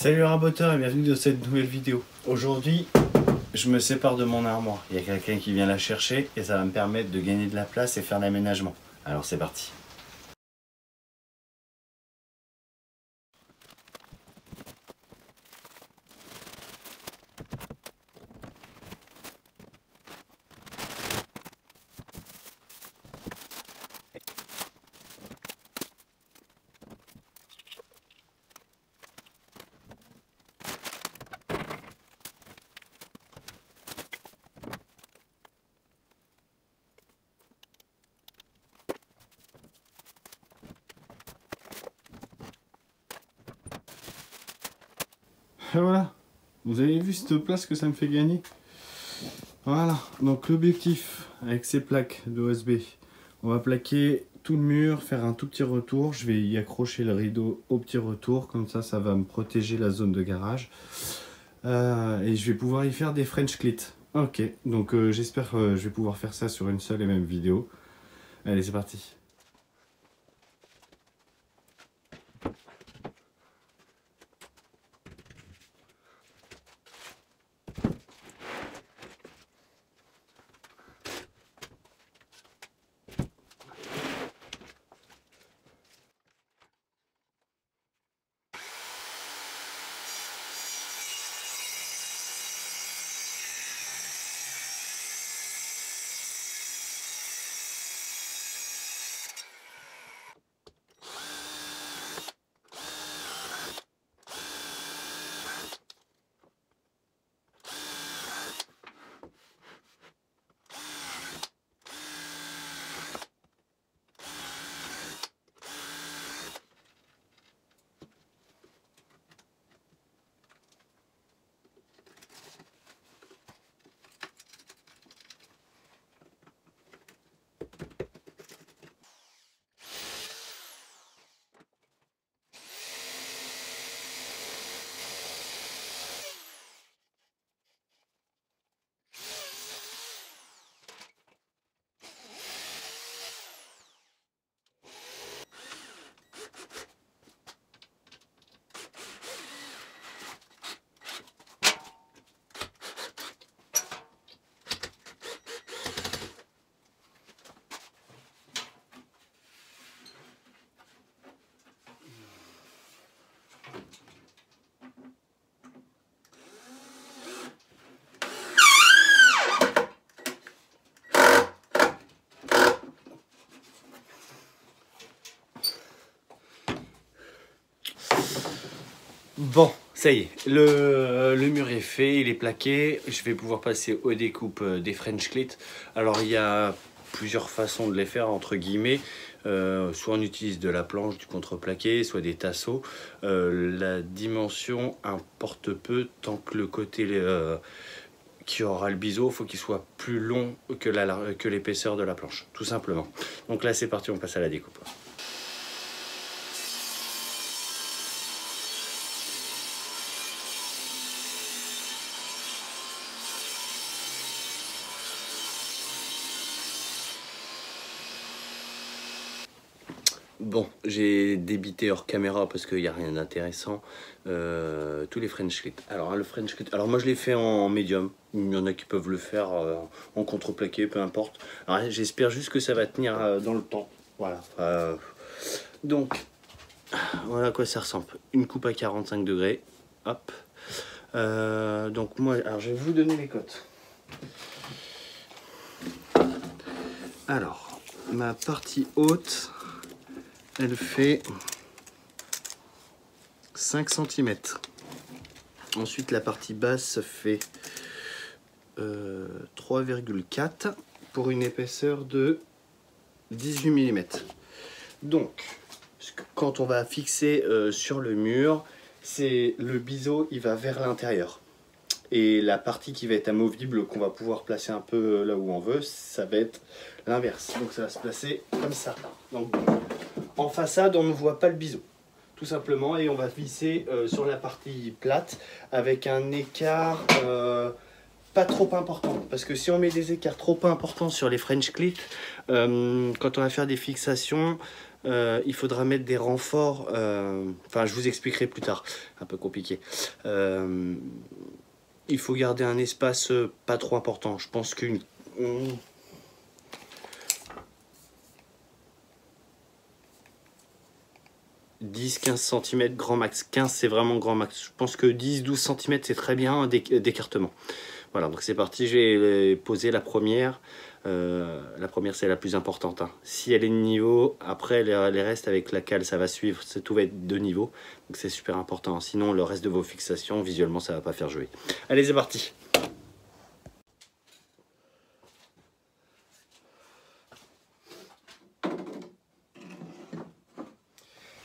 Salut raboteurs et bienvenue dans cette nouvelle vidéo. Aujourd'hui, je me sépare de mon armoire. Il y a quelqu'un qui vient la chercher et ça va me permettre de gagner de la place et faire l'aménagement. Alors c'est parti. Et voilà, vous avez vu cette place que ça me fait gagner. Voilà, donc l'objectif avec ces plaques d'OSB, on va plaquer tout le mur, faire un tout petit retour. Je vais y accrocher le rideau au petit retour, comme ça va me protéger la zone de garage. Et je vais pouvoir y faire des French clits. Ok, donc j'espère que je vais pouvoir faire ça sur une seule et même vidéo. Allez, c'est parti. Bon, ça y est, le mur est fait, il est plaqué. Je vais pouvoir passer aux découpes des French clits. Alors il y a plusieurs façons de les faire, entre guillemets. Soit on utilise de la planche, du contreplaqué, soit des tasseaux. La dimension importe peu tant que le côté qui aura le biseau, il faut qu'il soit plus long que l'épaisseur de la planche, tout simplement. Donc là c'est parti, on passe à la découpe. Bon, j'ai débité hors caméra parce qu'il n'y a rien d'intéressant. Tous les French clits. Alors, le French clit, alors moi je l'ai fait en médium. Il y en a qui peuvent le faire en contreplaqué, peu importe. Alors j'espère juste que ça va tenir dans le temps. Voilà. Donc, voilà à quoi ça ressemble. Une coupe à 45 degrés. Hop. Donc moi, alors je vais vous donner les cotes. Alors, ma partie haute, elle fait 5 cm. Ensuite, la partie basse fait 3,4 pour une épaisseur de 18 mm. Donc, quand on va fixer sur le mur, c'est le biseau, il va vers l'intérieur. Et la partie qui va être amovible, qu'on va pouvoir placer un peu là où on veut, ça va être l'inverse. Donc ça va se placer comme ça. Donc, en façade, on ne voit pas le biseau, tout simplement, et on va visser sur la partie plate avec un écart pas trop important, parce que si on met des écarts trop importants sur les French clits, quand on va faire des fixations, il faudra mettre des renforts. Enfin, je vous expliquerai plus tard. Un peu compliqué. Il faut garder un espace pas trop important. Je pense qu'une... 10-15 cm grand max. 15 c'est vraiment grand max. Je pense que 10-12 cm c'est très bien d'écartement. Voilà, donc c'est parti, je vais poser la première. La première c'est la plus importante, hein. Si elle est de niveau, après les restes avec la cale ça va suivre, tout va être de niveau. Donc c'est super important, sinon le reste de vos fixations visuellement ça va pas faire jouer. Allez, c'est parti.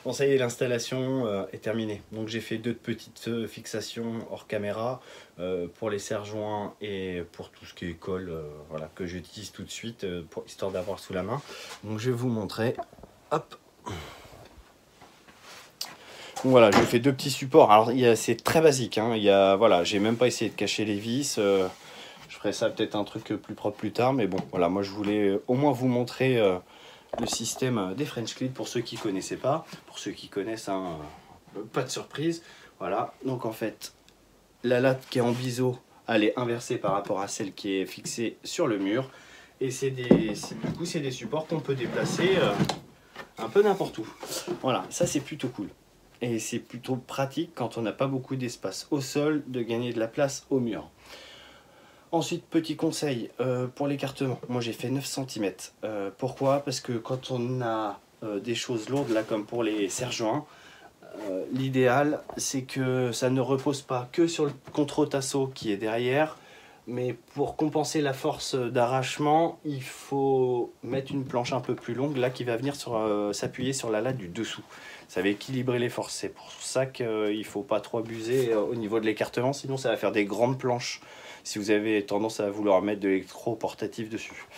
Bon, ça y est, l'installation est terminée. Donc j'ai fait 2 petites fixations hors caméra pour les serre-joints et pour tout ce qui est colle, voilà, que j'utilise tout de suite histoire d'avoir sous la main. Donc je vais vous montrer. Hop. Donc voilà, j'ai fait 2 petits supports. Alors c'est très basique, hein. Voilà, j'ai même pas essayé de cacher les vis. Je ferai ça peut-être un truc plus propre plus tard, mais bon, voilà, moi je voulais au moins vous montrer le système des French Cleat pour ceux qui ne connaissaient pas. Pour ceux qui connaissent, hein, pas de surprise. Voilà, donc en fait, la latte qui est en biseau, elle est inversée par rapport à celle qui est fixée sur le mur. Et du coup, c'est des supports qu'on peut déplacer un peu n'importe où. Voilà, ça c'est plutôt cool. Et c'est plutôt pratique quand on n'a pas beaucoup d'espace au sol de gagner de la place au mur. Ensuite, petit conseil pour l'écartement. Moi, j'ai fait 9 cm. Pourquoi? Parce que quand on a des choses lourdes, là, comme pour les serre-joints, l'idéal, c'est que ça ne repose pas que sur le contre-tasso qui est derrière, mais pour compenser la force d'arrachement, il faut mettre une planche un peu plus longue, là, qui va venir s'appuyer sur la latte du dessous. Ça va équilibrer les forces. C'est pour ça qu'il ne faut pas trop abuser au niveau de l'écartement, sinon ça va faire des grandes planches si vous avez tendance à vouloir mettre de l'électro portatif dessus.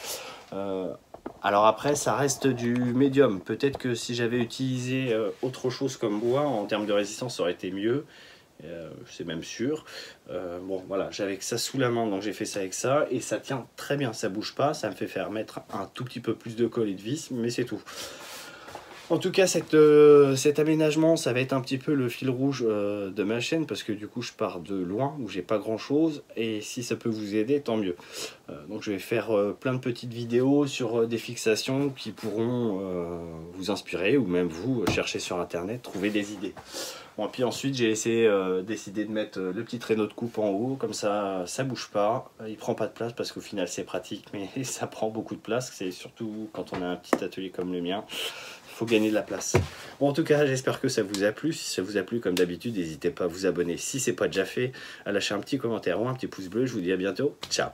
Alors après, ça reste du médium. Peut-être que si j'avais utilisé autre chose comme bois, en termes de résistance, ça aurait été mieux. C'est même sûr. Bon, voilà, j'avais que ça sous la main, donc j'ai fait ça avec ça. Et ça tient très bien, ça bouge pas. Ça me fait faire mettre un tout petit peu plus de colle et de vis, mais c'est tout. En tout cas, cet aménagement, ça va être un petit peu le fil rouge de ma chaîne, parce que du coup, je pars de loin, où j'ai pas grand-chose, et si ça peut vous aider, tant mieux. Donc je vais faire plein de petites vidéos sur des fixations qui pourront vous inspirer, ou même vous, chercher sur Internet, trouver des idées. Bon, puis ensuite, j'ai décidé de mettre le petit traîneau de coupe en haut, comme ça bouge pas, il prend pas de place, parce qu'au final, c'est pratique, mais ça prend beaucoup de place, c'est surtout quand on a un petit atelier comme le mien. Faut gagner de la place. Bon, en tout cas, j'espère que ça vous a plu. Si ça vous a plu, comme d'habitude, n'hésitez pas à vous abonner si ce n'est pas déjà fait, à lâcher un petit commentaire ou un petit pouce bleu. Je vous dis à bientôt. Ciao.